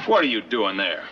What are you doing there?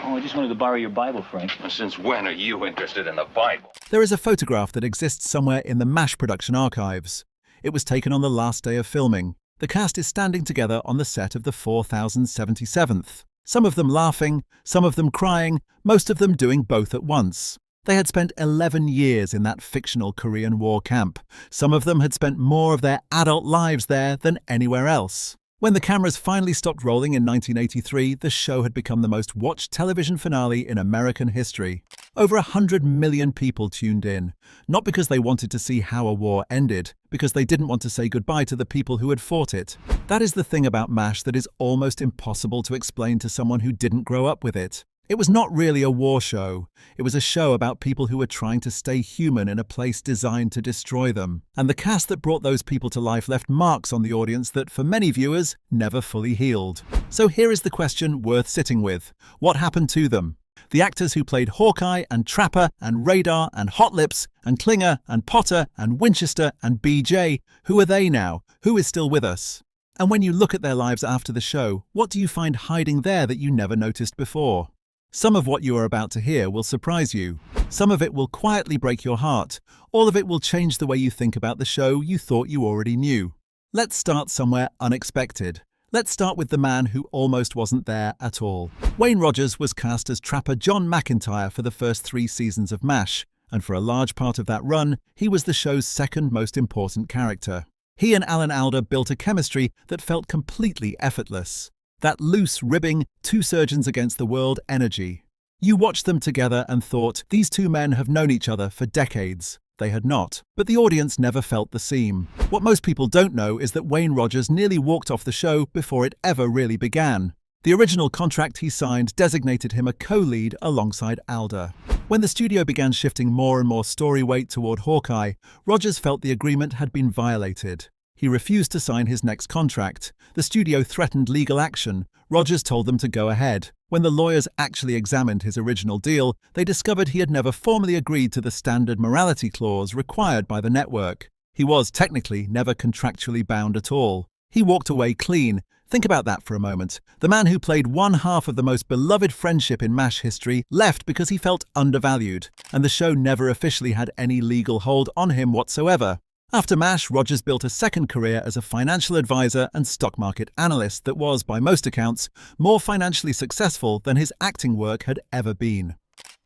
Oh, I just wanted to borrow your Bible, Frank. Since when are you interested in the Bible? There is a photograph that exists somewhere in the MASH production archives. It was taken on the last day of filming. The cast is standing together on the set of the 4077th. Some of them laughing, some of them crying, most of them doing both at once. They had spent 11 years in that fictional Korean War camp. Some of them had spent more of their adult lives there than anywhere else. When the cameras finally stopped rolling in 1983, the show had become the most watched television finale in American history. Over 100 million people tuned in, not because they wanted to see how a war ended, because they didn't want to say goodbye to the people who had fought it. That is the thing about MASH that is almost impossible to explain to someone who didn't grow up with it. It was not really a war show. It was a show about people who were trying to stay human in a place designed to destroy them. And the cast that brought those people to life left marks on the audience that, for many viewers, never fully healed. So here is the question worth sitting with. What happened to them? The actors who played Hawkeye and Trapper and Radar and Hot Lips and Klinger and Potter and Winchester and BJ, who are they now? Who is still with us? And when you look at their lives after the show, what do you find hiding there that you never noticed before? Some of what you are about to hear will surprise you. Some of it will quietly break your heart. All of it will change the way you think about the show you thought you already knew. Let's start somewhere unexpected. Let's start with the man who almost wasn't there at all. Wayne Rogers was cast as Trapper John McIntyre for the first 3 seasons of MASH, and for a large part of that run, he was the show's second most important character. He and Alan Alda built a chemistry that felt completely effortless. That loose, ribbing, two surgeons against the world energy. You watched them together and thought, these two men have known each other for decades. They had not. But the audience never felt the seam. What most people don't know is that Wayne Rogers nearly walked off the show before it ever really began. The original contract he signed designated him a co-lead alongside Alda. When the studio began shifting more and more story weight toward Hawkeye, Rogers felt the agreement had been violated. He refused to sign his next contract. The studio threatened legal action. Rogers told them to go ahead. When the lawyers actually examined his original deal, they discovered he had never formally agreed to the standard morality clause required by the network. He was technically never contractually bound at all. He walked away clean. Think about that for a moment. The man who played one half of the most beloved friendship in MASH history left because he felt undervalued, and the show never officially had any legal hold on him whatsoever. After MASH, Rogers built a second career as a financial advisor and stock market analyst that was, by most accounts, more financially successful than his acting work had ever been.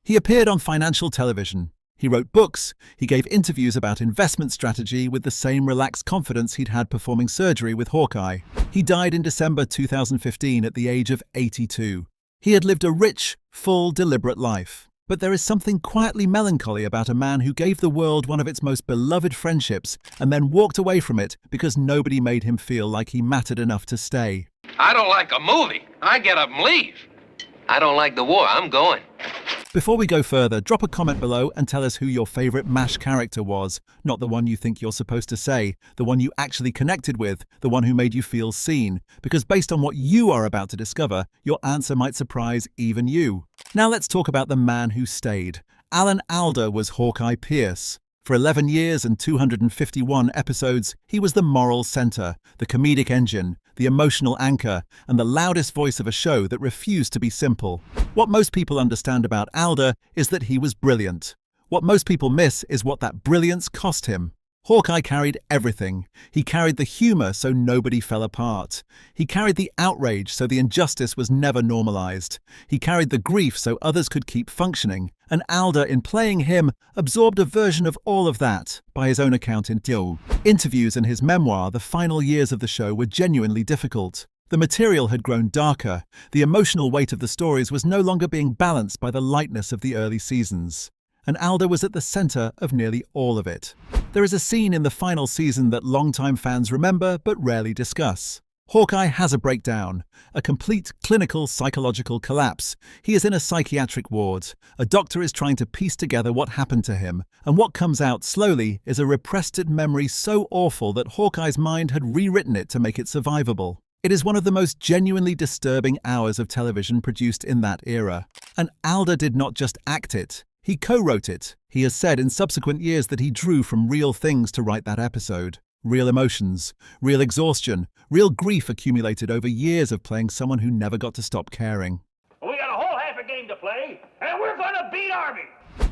He appeared on financial television. He wrote books. He gave interviews about investment strategy with the same relaxed confidence he'd had performing surgery with Hawkeye. He died in December 2015 at the age of 82. He had lived a rich, full, deliberate life. But there is something quietly melancholy about a man who gave the world one of its most beloved friendships and then walked away from it because nobody made him feel like he mattered enough to stay. I don't like a movie. I get up and leave. I don't like the war. I'm going. Before we go further, drop a comment below and tell us who your favorite MASH character was. Not the one you think you're supposed to say, the one you actually connected with, the one who made you feel seen. Because based on what you are about to discover, your answer might surprise even you. Now let's talk about the man who stayed. Alan Alda was Hawkeye Pierce. For 11 years and 251 episodes, he was the moral center, the comedic engine, the emotional anchor, and the loudest voice of a show that refused to be simple. What most people understand about Alda is that he was brilliant. What most people miss is what that brilliance cost him. Hawkeye carried everything. He carried the humor so nobody fell apart. He carried the outrage so the injustice was never normalized. He carried the grief so others could keep functioning. And Alda, in playing him, absorbed a version of all of that, by his own account in interviews and his memoir. The final years of the show were genuinely difficult. The material had grown darker. The emotional weight of the stories was no longer being balanced by the lightness of the early seasons. And Alda was at the center of nearly all of it. There is a scene in the final season that longtime fans remember but rarely discuss. Hawkeye has a breakdown, a complete clinical psychological collapse. He is in a psychiatric ward. A doctor is trying to piece together what happened to him, and what comes out slowly is a repressed memory so awful that Hawkeye's mind had rewritten it to make it survivable. It is one of the most genuinely disturbing hours of television produced in that era. And Alda did not just act it. He co-wrote it. He has said in subsequent years that he drew from real things to write that episode. real emotions, real exhaustion, real grief accumulated over years of playing someone who never got to stop caring. We got a whole half a game to play, and we're gonna beat Army!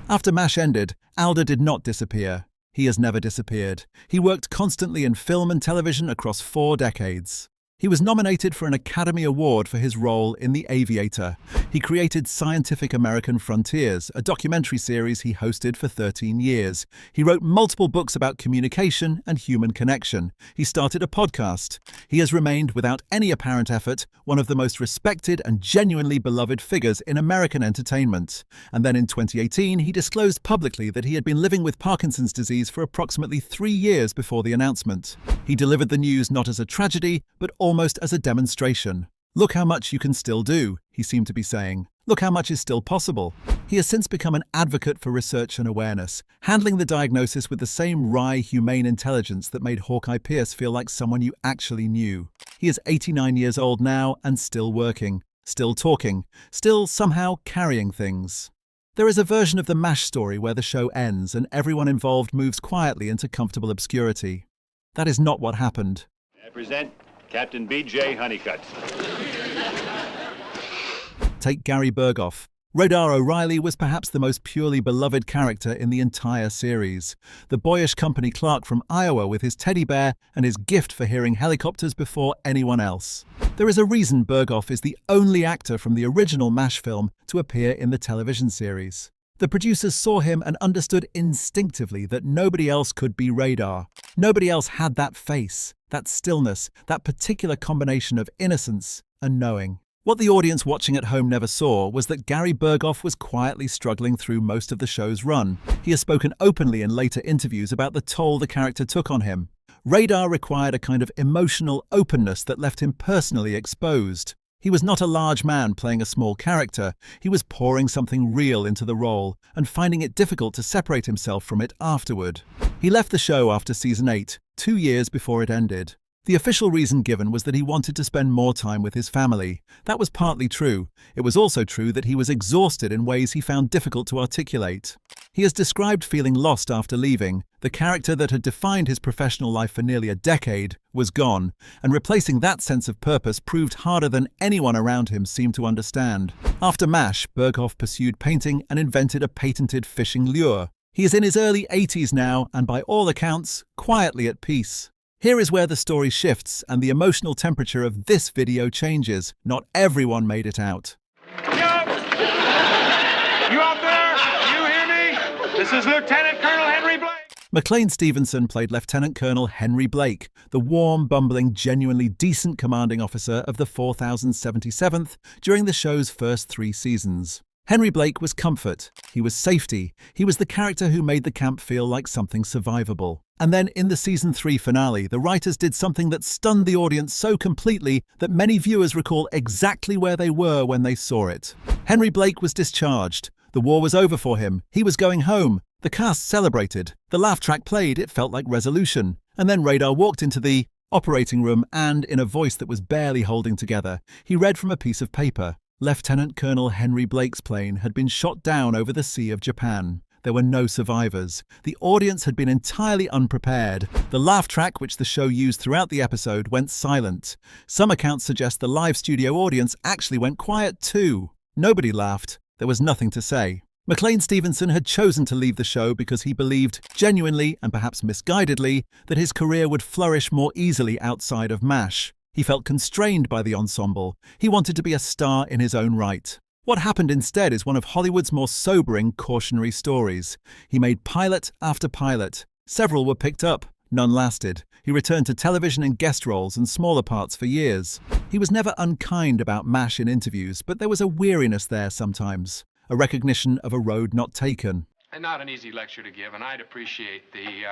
After MASH ended, Alda did not disappear. He has never disappeared. He worked constantly in film and television across 4 decades. He was nominated for an Academy Award for his role in The Aviator. He created Scientific American Frontiers, a documentary series he hosted for 13 years. He wrote multiple books about communication and human connection. He started a podcast. He has remained, without any apparent effort, one of the most respected and genuinely beloved figures in American entertainment. And then in 2018, he disclosed publicly that he had been living with Parkinson's disease for approximately 3 years before the announcement. He delivered the news not as a tragedy, but almost as a demonstration. Look how much you can still do, he seemed to be saying. Look how much is still possible. He has since become an advocate for research and awareness, handling the diagnosis with the same wry, humane intelligence that made Hawkeye Pierce feel like someone you actually knew. He is 89 years old now and still working, still talking, still somehow carrying things. There is a version of the MASH story where the show ends and everyone involved moves quietly into comfortable obscurity. That is not what happened. I present Captain B.J. Honeycutt. Take Gary Burghoff. Radar O'Reilly was perhaps the most purely beloved character in the entire series. The boyish company clerk from Iowa with his teddy bear and his gift for hearing helicopters before anyone else. There is a reason Burghoff is the only actor from the original MASH film to appear in the television series. The producers saw him and understood instinctively that nobody else could be Radar. Nobody else had that face, that stillness, that particular combination of innocence and knowing. What the audience watching at home never saw was that Gary Burghoff was quietly struggling through most of the show's run. He has spoken openly in later interviews about the toll the character took on him. Radar required a kind of emotional openness that left him personally exposed. He was not a large man playing a small character. He was pouring something real into the role and finding it difficult to separate himself from it afterward. He left the show after season 8, 2 years before it ended. The official reason given was that he wanted to spend more time with his family. That was partly true. It was also true that he was exhausted in ways he found difficult to articulate. He has described feeling lost after leaving. The character that had defined his professional life for nearly a decade was gone, and replacing that sense of purpose proved harder than anyone around him seemed to understand. After MASH, Burghoff pursued painting and invented a patented fishing lure. He is in his early 80s now, and by all accounts, quietly at peace. Here is where the story shifts and the emotional temperature of this video changes. Not everyone made it out. You out there? You hear me? This is Lieutenant Colonel Henry Blake. McLean Stevenson played Lieutenant Colonel Henry Blake, the warm, bumbling, genuinely decent commanding officer of the 4077th during the show's first 3 seasons. Henry Blake was comfort. He was safety. He was the character who made the camp feel like something survivable. And then in the season 3 finale, the writers did something that stunned the audience so completely that many viewers recall exactly where they were when they saw it. Henry Blake was discharged. The war was over for him. He was going home. The cast celebrated. The laugh track played. It felt like resolution. And then Radar walked into the operating room and, in a voice that was barely holding together, he read from a piece of paper. Lieutenant Colonel Henry Blake's plane had been shot down over the Sea of Japan. There were no survivors. The audience had been entirely unprepared. The laugh track, which the show used throughout the episode, went silent. Some accounts suggest the live studio audience actually went quiet too. Nobody laughed. There was nothing to say. McLean Stevenson had chosen to leave the show because he believed, genuinely and perhaps misguidedly, that his career would flourish more easily outside of MASH. He felt constrained by the ensemble. He wanted to be a star in his own right. What happened instead is one of Hollywood's more sobering, cautionary stories. He made pilot after pilot. Several were picked up. None lasted. He returned to television in guest roles and smaller parts for years. He was never unkind about MASH in interviews, but there was a weariness there sometimes. A recognition of a road not taken. And not an easy lecture to give, and I'd appreciate the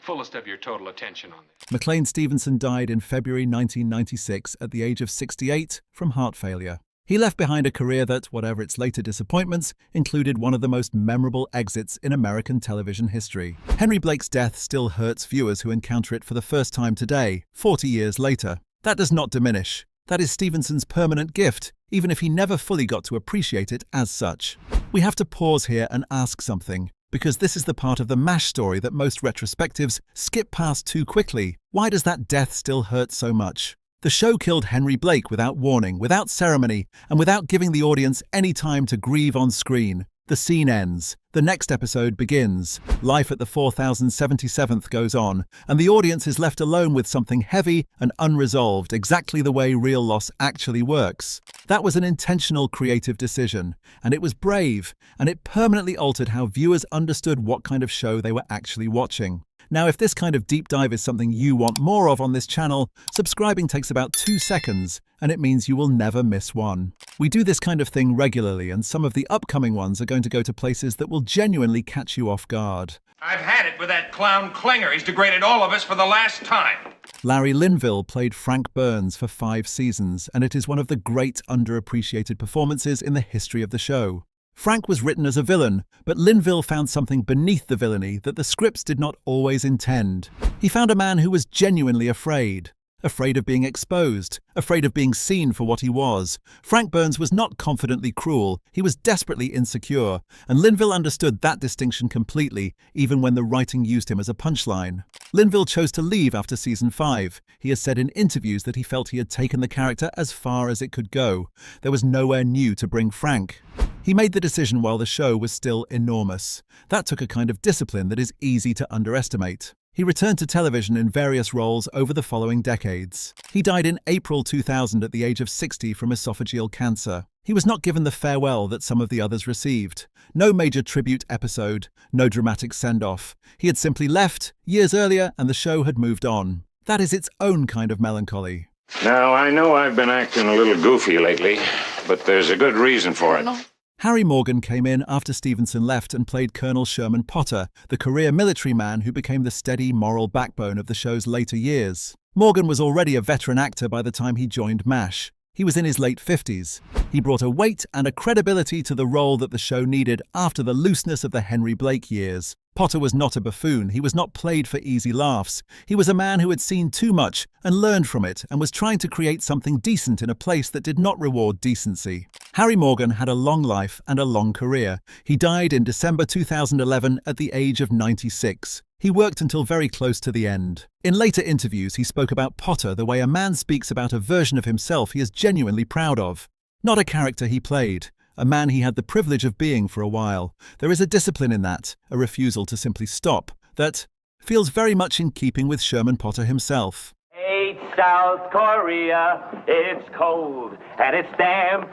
fullest of your total attention on this. McLean Stevenson died in February 1996 at the age of 68 from heart failure. He left behind a career that, whatever its later disappointments, included one of the most memorable exits in American television history. Henry Blake's death still hurts viewers who encounter it for the first time today, 40 years later. That does not diminish. That is Stevenson's permanent gift, even if he never fully got to appreciate it as such. We have to pause here and ask something. Because this is the part of the MASH story that most retrospectives skip past too quickly. Why does that death still hurt so much? The show killed Henry Blake without warning, without ceremony, and without giving the audience any time to grieve on screen. The scene ends. The next episode begins. Life at the 4077th goes on, and the audience is left alone with something heavy and unresolved, exactly the way real loss actually works. That was an intentional creative decision, and it was brave, and it permanently altered how viewers understood what kind of show they were actually watching. Now, if this kind of deep dive is something you want more of on this channel, subscribing takes about 2 seconds, and it means you will never miss one. We do this kind of thing regularly, and some of the upcoming ones are going to go to places that will genuinely catch you off guard. I've had it with that clown Klinger. He's degraded all of us for the last time. Larry Linville played Frank Burns for 5 seasons, and it is one of the great underappreciated performances in the history of the show. Frank was written as a villain, but Linville found something beneath the villainy that the scripts did not always intend. He found a man who was genuinely afraid. Afraid of being exposed, afraid of being seen for what he was. Frank Burns was not confidently cruel, he was desperately insecure, and Linville understood that distinction completely, even when the writing used him as a punchline. Linville chose to leave after season 5. He has said in interviews that he felt he had taken the character as far as it could go. There was nowhere new to bring Frank. He made the decision while the show was still enormous. That took a kind of discipline that is easy to underestimate. He returned to television in various roles over the following decades. He died in April 2000 at the age of 60 from esophageal cancer. He was not given the farewell that some of the others received. No major tribute episode, no dramatic send-off. He had simply left years earlier and the show had moved on. That is its own kind of melancholy. Now, I know I've been acting a little goofy lately, but there's a good reason for it. Harry Morgan came in after Stevenson left and played Colonel Sherman Potter, the career military man who became the steady moral backbone of the show's later years. Morgan was already a veteran actor by the time he joined MASH. He was in his late 50s. He brought a weight and a credibility to the role that the show needed after the looseness of the Henry Blake years. Potter was not a buffoon. He was not played for easy laughs. He was a man who had seen too much and learned from it and was trying to create something decent in a place that did not reward decency. Harry Morgan had a long life and a long career. He died in December 2011 at the age of 96. He worked until very close to the end. In later interviews, he spoke about Potter the way a man speaks about a version of himself he is genuinely proud of. Not a character he played. A man he had the privilege of being for a while. There is a discipline in that, a refusal to simply stop, that feels very much in keeping with Sherman Potter himself. Hey, South Korea, it's cold and it's damp.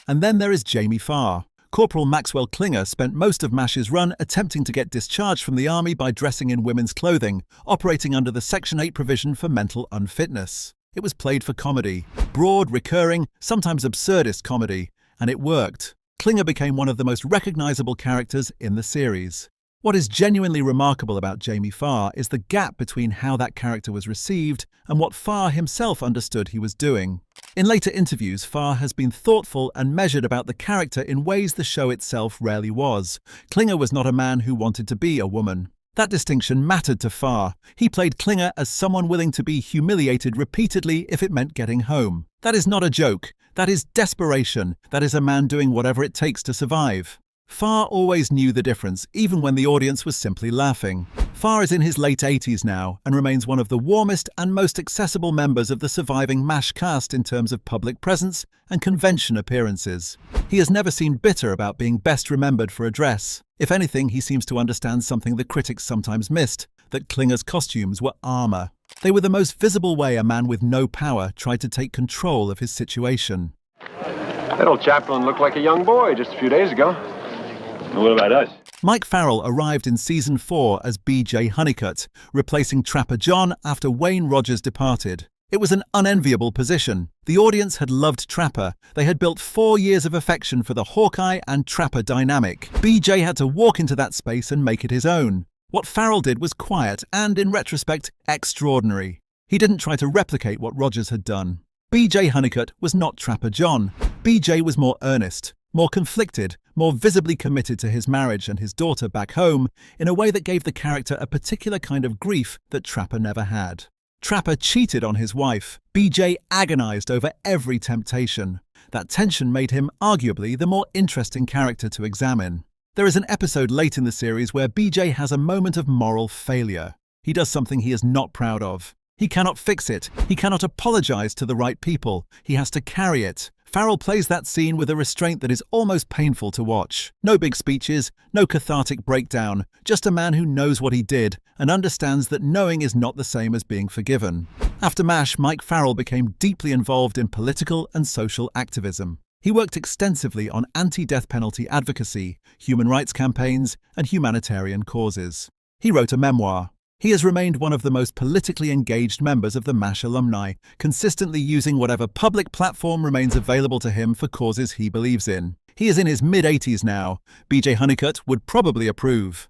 And then there is Jamie Farr. Corporal Maxwell Klinger spent most of MASH's run attempting to get discharged from the army by dressing in women's clothing, operating under the Section 8 provision for mental unfitness. It was played for comedy. Broad, recurring, sometimes absurdist comedy. And it worked. Klinger became one of the most recognizable characters in the series. What is genuinely remarkable about Jamie Farr is the gap between how that character was received and what Farr himself understood he was doing. In later interviews, Farr has been thoughtful and measured about the character in ways the show itself rarely was. Klinger was not a man who wanted to be a woman. That distinction mattered to Farr. He played Klinger as someone willing to be humiliated repeatedly if it meant getting home. That is not a joke. That is desperation. That is a man doing whatever it takes to survive. Farr always knew the difference, even when the audience was simply laughing. Farr is in his late 80s now and remains one of the warmest and most accessible members of the surviving MASH cast in terms of public presence and convention appearances. He has never seemed bitter about being best remembered for a dress. If anything, he seems to understand something the critics sometimes missed, that Klinger's costumes were armor. They were the most visible way a man with no power tried to take control of his situation. That old chaplain looked like a young boy just a few days ago. What about us? Mike Farrell arrived in season 4 as B.J. Honeycutt, replacing Trapper John after Wayne Rogers departed. It was an unenviable position. The audience had loved Trapper. They had built 4 years of affection for the Hawkeye and Trapper dynamic. B.J. had to walk into that space and make it his own. What Farrell did was quiet and, in retrospect, extraordinary. He didn't try to replicate what Rogers had done. B.J. Honeycutt was not Trapper John. B.J. was more earnest, more conflicted, more visibly committed to his marriage and his daughter back home in a way that gave the character a particular kind of grief that Trapper never had. Trapper cheated on his wife. B.J. agonized over every temptation. That tension made him arguably the more interesting character to examine. There is an episode late in the series where BJ has a moment of moral failure. He does something he is not proud of. He cannot fix it. He cannot apologize to the right people. He has to carry it. Farrell plays that scene with a restraint that is almost painful to watch. No big speeches, no cathartic breakdown, just a man who knows what he did and understands that knowing is not the same as being forgiven. After MASH, Mike Farrell became deeply involved in political and social activism. He worked extensively on anti-death penalty advocacy, human rights campaigns, and humanitarian causes. He wrote a memoir. He has remained one of the most politically engaged members of the MASH alumni, consistently using whatever public platform remains available to him for causes he believes in. He is in his mid-80s now. BJ Honeycutt would probably approve.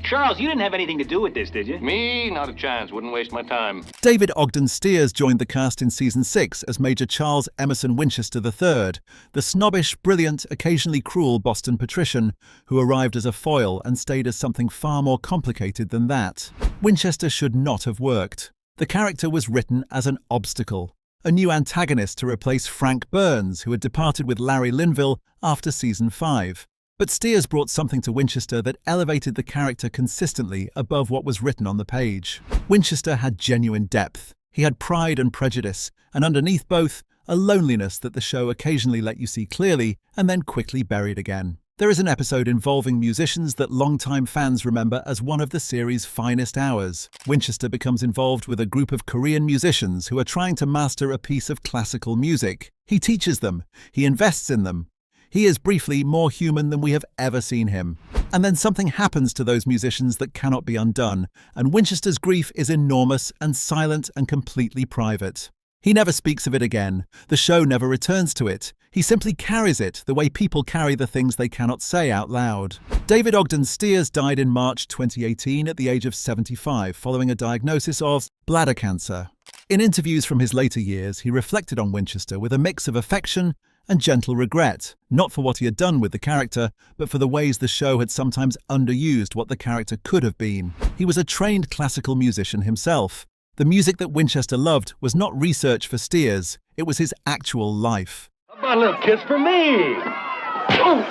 Charles, you didn't have anything to do with this, did you? Me? Not a chance. Wouldn't waste my time. David Ogden Stiers joined the cast in Season 6 as Major Charles Emerson Winchester III, the snobbish, brilliant, occasionally cruel Boston patrician who arrived as a foil and stayed as something far more complicated than that. Winchester should not have worked. The character was written as an obstacle, a new antagonist to replace Frank Burns, who had departed with Larry Linville after Season 5. But Stiers brought something to Winchester that elevated the character consistently above what was written on the page. Winchester had genuine depth. He had pride and prejudice, and underneath both, a loneliness that the show occasionally let you see clearly and then quickly buried again. There is an episode involving musicians that longtime fans remember as one of the series' finest hours. Winchester becomes involved with a group of Korean musicians who are trying to master a piece of classical music. He teaches them. He invests in them. He is briefly more human than we have ever seen him. And then something happens to those musicians that cannot be undone, and Winchester's grief is enormous and silent and completely private. He never speaks of it again. The show never returns to it. He simply carries it the way people carry the things they cannot say out loud. David Ogden Stiers died in March 2018 at the age of 75 following a diagnosis of bladder cancer. In interviews from his later years, he reflected on Winchester with a mix of affection and gentle regret, not for what he had done with the character, but for the ways the show had sometimes underused what the character could have been. He was a trained classical musician himself. The music that Winchester loved was not research for Stiers, it was his actual life. How about a little kiss for me? Oh.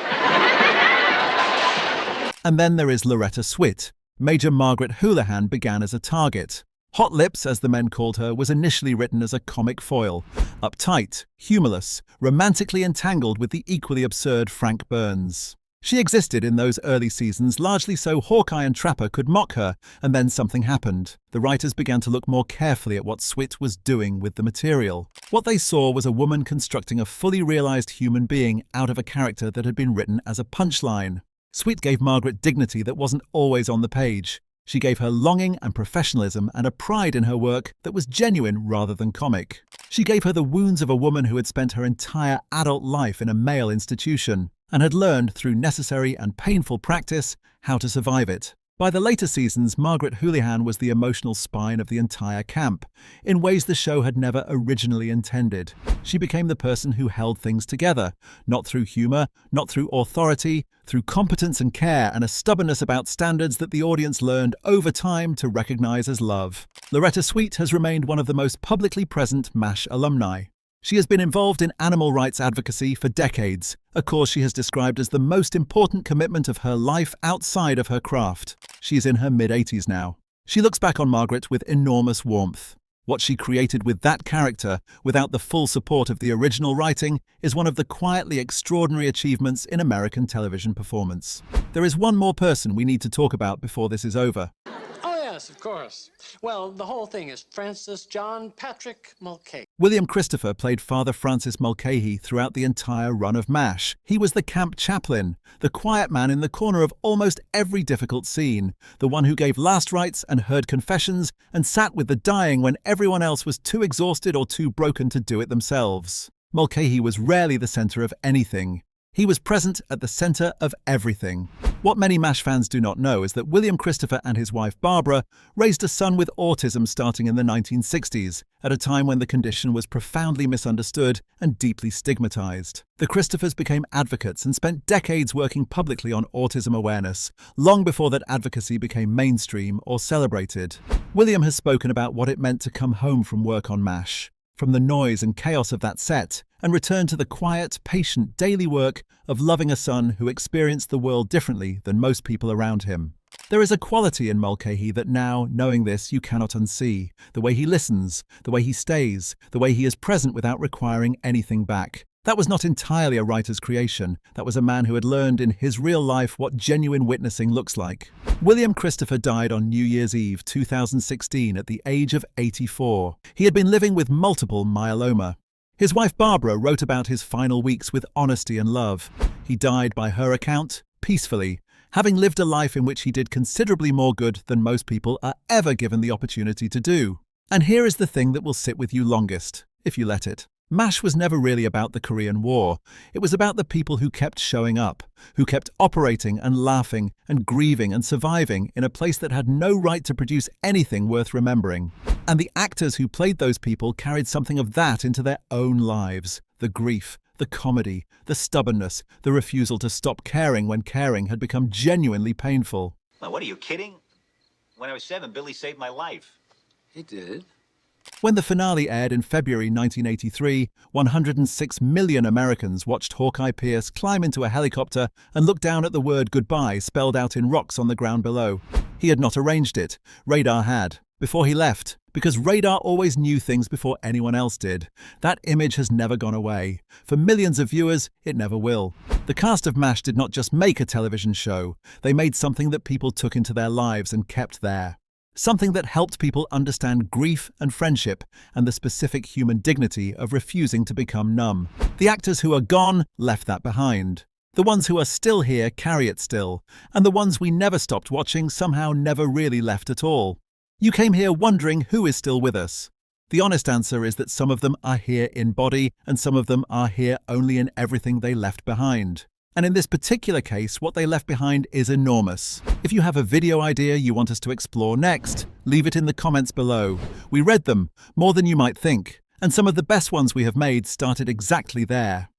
And then there is Loretta Swit. Major Margaret Houlihan began as a target. Hot Lips, as the men called her, was initially written as a comic foil. Uptight, humorless, romantically entangled with the equally absurd Frank Burns. She existed in those early seasons largely so Hawkeye and Trapper could mock her, and then something happened. The writers began to look more carefully at what Swit was doing with the material. What they saw was a woman constructing a fully realized human being out of a character that had been written as a punchline. Swit gave Margaret dignity that wasn't always on the page. She gave her longing and professionalism and a pride in her work that was genuine rather than comic. She gave her the wounds of a woman who had spent her entire adult life in a male institution and had learned through necessary and painful practice how to survive it. By the later seasons, Margaret Houlihan was the emotional spine of the entire camp, in ways the show had never originally intended. She became the person who held things together, not through humor, not through authority, through competence and care and a stubbornness about standards that the audience learned over time to recognize as love. Loretta Swit has remained one of the most publicly present MASH alumni. She has been involved in animal rights advocacy for decades, a cause she has described as the most important commitment of her life outside of her craft. She is in her mid-80s now. She looks back on Margaret with enormous warmth. What she created with that character, without the full support of the original writing, is one of the quietly extraordinary achievements in American television performance. There is one more person we need to talk about before this is over. Yes, of course. Well, the whole thing is Francis John Patrick Mulcahy. William Christopher played Father Francis Mulcahy throughout the entire run of MASH. He was the camp chaplain, the quiet man in the corner of almost every difficult scene, the one who gave last rites and heard confessions and sat with the dying when everyone else was too exhausted or too broken to do it themselves. Mulcahy was rarely the center of anything. He was present at the center of everything. What many MASH fans do not know is that William Christopher and his wife Barbara raised a son with autism starting in the 1960s, at a time when the condition was profoundly misunderstood and deeply stigmatized. The Christophers became advocates and spent decades working publicly on autism awareness, long before that advocacy became mainstream or celebrated. William has spoken about what it meant to come home from work on MASH. from the noise and chaos of that set and return to the quiet, patient daily work of loving a son who experienced the world differently than most people around him. There is a quality in Mulcahy that now, knowing this, you cannot unsee. The way he listens, the way he stays, the way he is present without requiring anything back. That was not entirely a writer's creation. That was a man who had learned in his real life what genuine witnessing looks like. William Christopher died on New Year's Eve 2016 at the age of 84. He had been living with multiple myeloma. His wife Barbara wrote about his final weeks with honesty and love. He died, by her account, peacefully, having lived a life in which he did considerably more good than most people are ever given the opportunity to do. And here is the thing that will sit with you longest, if you let it. MASH was never really about the Korean War. It was about the people who kept showing up, who kept operating and laughing and grieving and surviving in a place that had no right to produce anything worth remembering. And the actors who played those people carried something of that into their own lives. The grief, the comedy, the stubbornness, the refusal to stop caring when caring had become genuinely painful. Well, what are you kidding? When I was 7, Billy saved my life. He did. When the finale aired in February 1983, 106 million Americans watched Hawkeye Pierce climb into a helicopter and look down at the word goodbye spelled out in rocks on the ground below. He had not arranged it. Radar had. Before he left. Because Radar always knew things before anyone else did. That image has never gone away. For millions of viewers, it never will. The cast of MASH did not just make a television show. They made something that people took into their lives and kept there. Something that helped people understand grief and friendship and the specific human dignity of refusing to become numb. The actors who are gone left that behind. The ones who are still here carry it still, and the ones we never stopped watching somehow never really left at all. You came here wondering who is still with us. The honest answer is that some of them are here in body and some of them are here only in everything they left behind. And in this particular case, what they left behind is enormous. If you have a video idea you want us to explore next, leave it in the comments below. We read them, more than you might think, and some of the best ones we have made started exactly there.